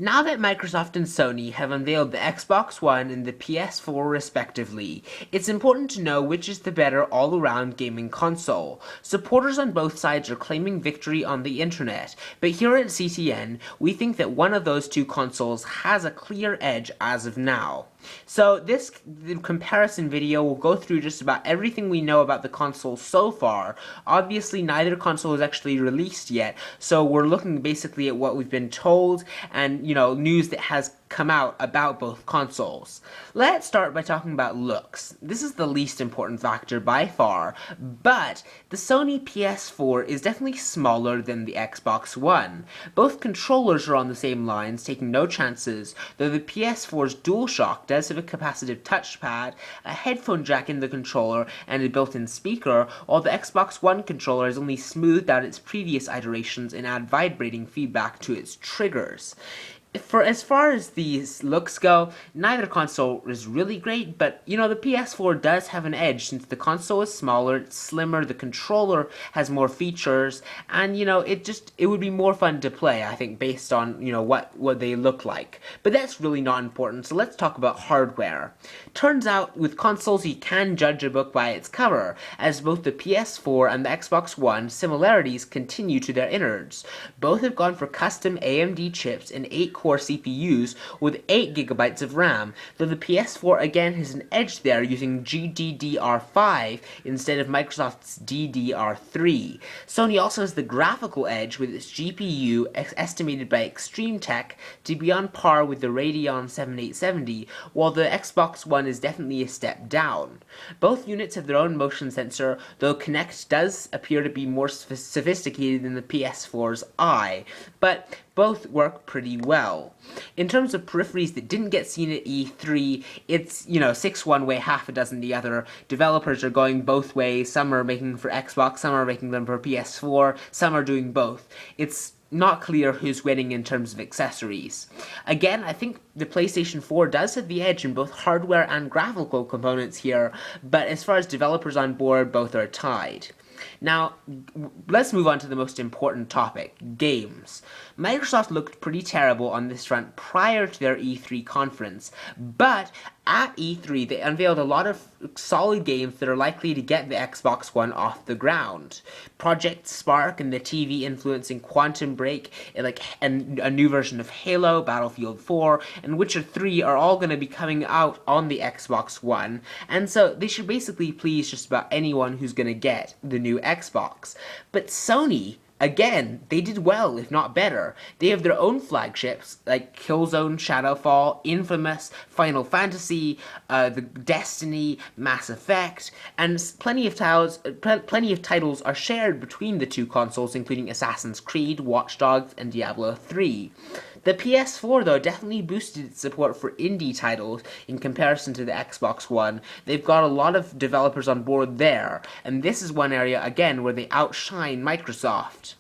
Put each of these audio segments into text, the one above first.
Now that Microsoft and Sony have unveiled the Xbox One and the PS4 respectively, it's important to know which is the better all-around gaming console. Supporters on both sides are claiming victory on the internet, but here at CTN, we think that one of those two consoles has a clear edge as of now. So this comparison video will go through just about everything we know about the console so far. Obviously, neither console is actually released yet, so we're looking basically at what we've been told and, news that has come out about both consoles. Let's start by talking about looks. This is the least important factor by far, but the Sony PS4 is definitely smaller than the Xbox One. Both controllers are on the same lines, taking no chances, though the PS4's DualShock does have a capacitive touchpad, a headphone jack in the controller, and a built-in speaker, while the Xbox One controller has only smoothed out its previous iterations and add vibrating feedback to its triggers. For as far as these looks go, neither console is really great, but the PS4 does have an edge since the console is smaller, it's slimmer, the controller has more features, and it would be more fun to play, I think, based on what they look like. But that's really not important, so let's talk about hardware. Turns out with consoles you can judge a book by its cover, as both the PS4 and the Xbox One similarities continue to their innards. Both have gone for custom AMD chips and 8-core CPUs with 8GB of RAM, though the PS4 again has an edge there using GDDR5 instead of Microsoft's DDR3. Sony also has the graphical edge with its GPU estimated by Extreme Tech to be on par with the Radeon 7870, while the Xbox One is definitely a step down. Both units have their own motion sensor, though Kinect does appear to be more sophisticated than the PS4's Eye, but both work pretty well. In terms of peripheries that didn't get seen at E3, it's, 6 one way, half a dozen the other. Developers are going both ways. Some are making for Xbox, some are making them for PS4, some are doing both. It's not clear who's winning in terms of accessories. Again, I think the PlayStation 4 does have the edge in both hardware and graphical components here, but as far as developers on board, both are tied. Now, let's move on to the most important topic, games. Microsoft looked pretty terrible on this front prior to their E3 conference, but at E3 they unveiled a lot of solid games that are likely to get the Xbox One off the ground. Project Spark and the TV influencing Quantum Break, and a new version of Halo, Battlefield 4, and Witcher 3 are all going to be coming out on the Xbox One, and so they should basically please just about anyone who's going to get the new Xbox. But Sony, again, they did well, if not better. They have their own flagships, like Killzone, Shadowfall, Infamous, Final Fantasy, the Destiny, Mass Effect, and plenty of titles are shared between the two consoles, including Assassin's Creed, Watch Dogs, and Diablo 3. The PS4, though, definitely boosted its support for indie titles in comparison to the Xbox One. They've got a lot of developers on board there, and this is one area, again, where they outshine Microsoft.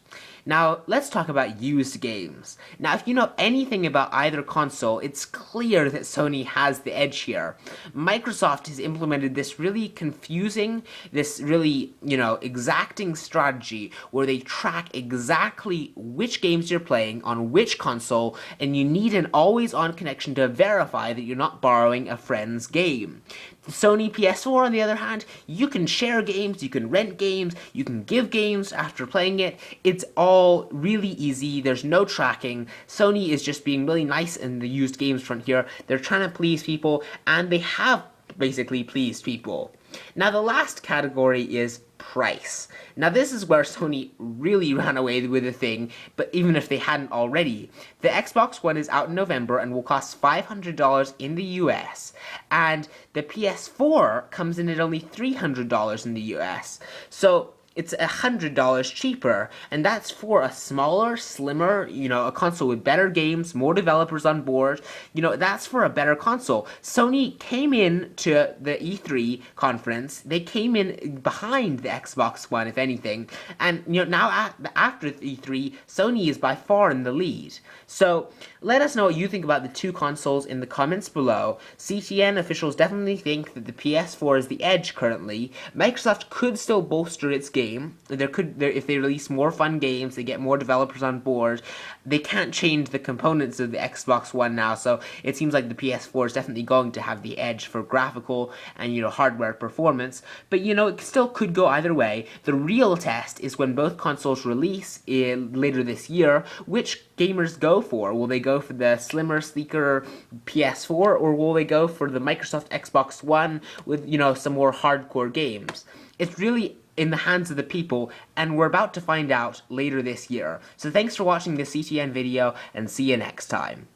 Now, let's talk about used games. Now, if you know anything about either console, it's clear that Sony has the edge here. Microsoft has implemented this really confusing, this really, exacting strategy where they track exactly which games you're playing on which console, and you need an always-on connection to verify that you're not borrowing a friend's game. The Sony PS4, on the other hand, you can share games, you can rent games, you can give games after playing it. It's all really easy. There's no tracking. Sony is just being really nice in the used games front here. They're trying to please people, and they have basically pleased people. Now, the last category is price. Now, this is where Sony really ran away with the thing, but even if they hadn't already. The Xbox One is out in November and will cost $500 in the US, and the PS4 comes in at only $300 in the US. So it's $100 cheaper, and that's for a smaller, slimmer, a console with better games, more developers on board. That's for a better console. Sony came in to the E3 conference. They came in behind the Xbox One, if anything, and now after E3, Sony is by far in the lead. So Let us know what you think about the two consoles in the comments below. CTN officials definitely think that the PS4 is the edge currently. Microsoft could still bolster its game. If they release more fun games, they get more developers on board. They can't change the components of the Xbox One now, so it seems like the PS4 is definitely going to have the edge for graphical and hardware performance. But it still could go either way. The real test is when both consoles release later this year. Which gamers go for? Will they go for the slimmer, sleeker PS4, or will they go for the Microsoft Xbox One with, some more hardcore games? It's really in the hands of the people, and we're about to find out later this year. So thanks for watching this CTN video, and see you next time.